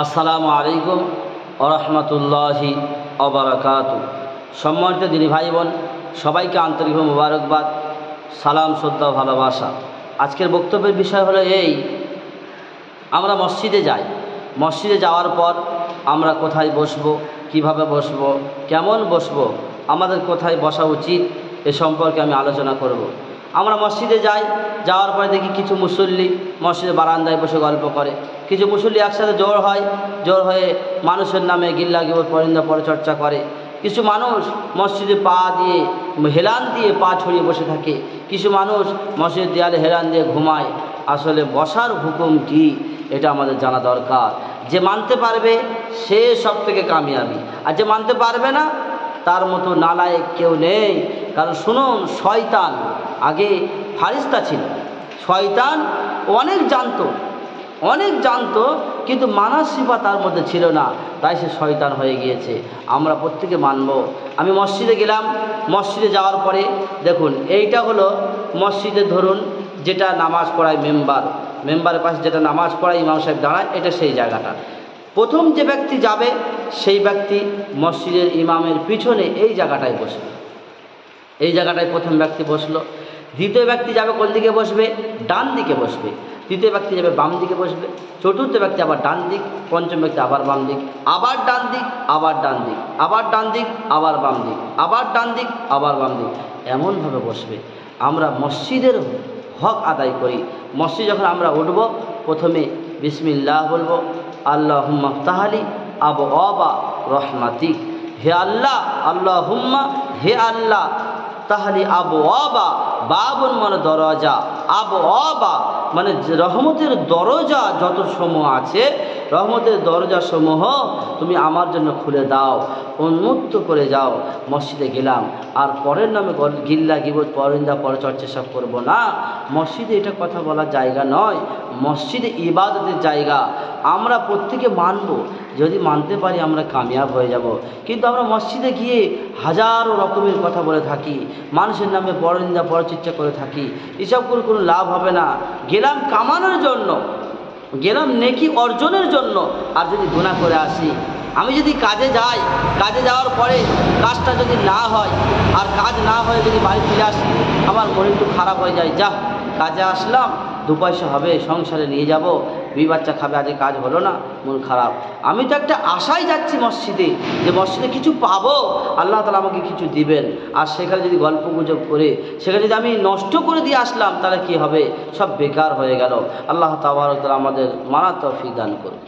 আসসালামু আলাইকুম ওয়া রাহমাতুল্লাহি ওয়া বারাকাতুহু। সম্মানিত দিনী ভাই বোন, সবাইকে আন্তরিকভাবে মোবারকবাদ, সালাম, শ্রদ্ধা, ভালোবাসা। আজকের বক্তব্যের বিষয় হলো এই, আমরা মসজিদে যাই। মসজিদে যাওয়ার পর আমরা কোথায় বসবো, কিভাবে বসবো, কেমন বসবো, আমাদের কোথায় বসা উচিত, এ সম্পর্কে আমি আলোচনা করব। আমরা মসজিদে যাই, যাওয়ার পরে দেখি কিছু মুসল্লি মসজিদের বারান্দায় বসে গল্প করে। কিছু মুসল্লি একসাথে জোর হয়ে মানুষের নামে গিল্লা গিবত পরিন্দা পরিচর্চা করে। কিছু মানুষ মসজিদে পা দিয়ে হেলান দিয়ে পা ছড়িয়ে বসে থাকে। কিছু মানুষ মসজিদের দেয়ালে হেলান দিয়ে ঘুমায়। আসলে বসার হুকুম কি, এটা আমাদের জানা দরকার। যে মানতে পারবে সে সব থেকে কামিয়াবি, আর যে মানতে পারবে না তার মতো নালায়েক কেউ নেই। কারণ শুনুন, শয়তান আগে ফারিস্তা ছিল। শয়তান অনেক জানতো, কিন্তু মানার সিফা তার মধ্যে ছিল না, তাই সে শয়তান হয়ে গিয়েছে। আমরা প্রত্যেকে মানব। আমি মসজিদে গেলাম, মসজিদে যাওয়ার পরে দেখুন, এইটা হলো মসজিদে ধরুন যেটা নামাজ পড়ায় মেম্বারের পাশে যেটা নামাজ পড়ায় ইমাম সাহেব দাঁড়ায়, এটা সেই জায়গাটা। প্রথম যে ব্যক্তি যাবে সেই ব্যক্তি মসজিদের ইমামের পিছনে এই জায়গাটায় বসবে। এই জায়গাটায় প্রথম ব্যক্তি বসলো। দ্বিতীয় ব্যক্তি যাবে কোন দিকে বসবে? ডান দিকে বসবে। তৃতীয় ব্যক্তি যাবে বাম দিকে বসবে। চতুর্থ ব্যক্তি আবার ডান দিক। পঞ্চম ব্যক্তি আবার বাম দিক, আবার ডান দিক, আবার ডান দিক, আবার ডান দিক, আবার বাম দিক, আবার ডান দিক, আবার বাম দিক, এমনভাবে বসবে। আমরা মসজিদের হক আদায় করি। মসজিদ যখন আমরা উঠব, প্রথমে বিসমিল্লাহ বলবো, আল্লাহুম্মা ফতাহলি আবওয়াবা রহমাতিক। হে আল্লাহ, আল্লাহুম্মা, হে আল্লাহ, তাহলি আবওয়াবা, বাবুন মানে দরজা, আবওয়াবা মানে রহমতের দরজা যত সমূহ আছে, রহমতের দরজা সমূহ তুমি আমার জন্য খুলে দাও, উন্মুক্ত করে যাও। মসজিদে গেলাম, আর পরের নামে গিল্লা গিবত পরিন্দা পরচর্চা সব করবো না। মসজিদে এটা কথা বলার জায়গা নয়, মসজিদে ইবাদতের জায়গা। আমরা প্রত্যেকে মানব, যদি মানতে পারি আমরা কামিয়াব হয়ে যাব। কিন্তু আমরা মসজিদে গিয়ে হাজারো রকমের কথা বলে থাকি, মানুষের নামে পরনিন্দা পরচর্চা করে থাকি। এসব করে কোনো লাভ হবে না। গেলাম কামানোর জন্য, গেলাম নেকি অর্জনের জন্য, আর যদি গুনাহ করে আসি। আমি যদি কাজে যাই, কাজে যাওয়ার পরে কাজটা যদি না হয়, আর কাজ না হয়ে যদি বাড়ি ফিরে আসি, আমার মন একটু খারাপ হয়ে যায়। যা, কাজে আসলাম, দু পয়সা হবে, সংসারে নিয়ে যাব, দুই বাচ্চা খাবে, আজকে কাজ হলো না, মন খারাপ। আমি তো একটা আশায় যাচ্ছি মসজিদে, যে মসজিদে কিছু পাবো, আল্লাহ তাআলা আমাকে কিছু দিবেন। আর সেখানে যদি গল্প গুজব করে সেখানে যদি আমি নষ্ট করে দিয়ে আসলাম, তাহলে কি হবে? সব বেকার হয়ে গেল। আল্লাহ তাবারক ওয়া তাআলা আমাদের মানা তৌফিক দান করুন।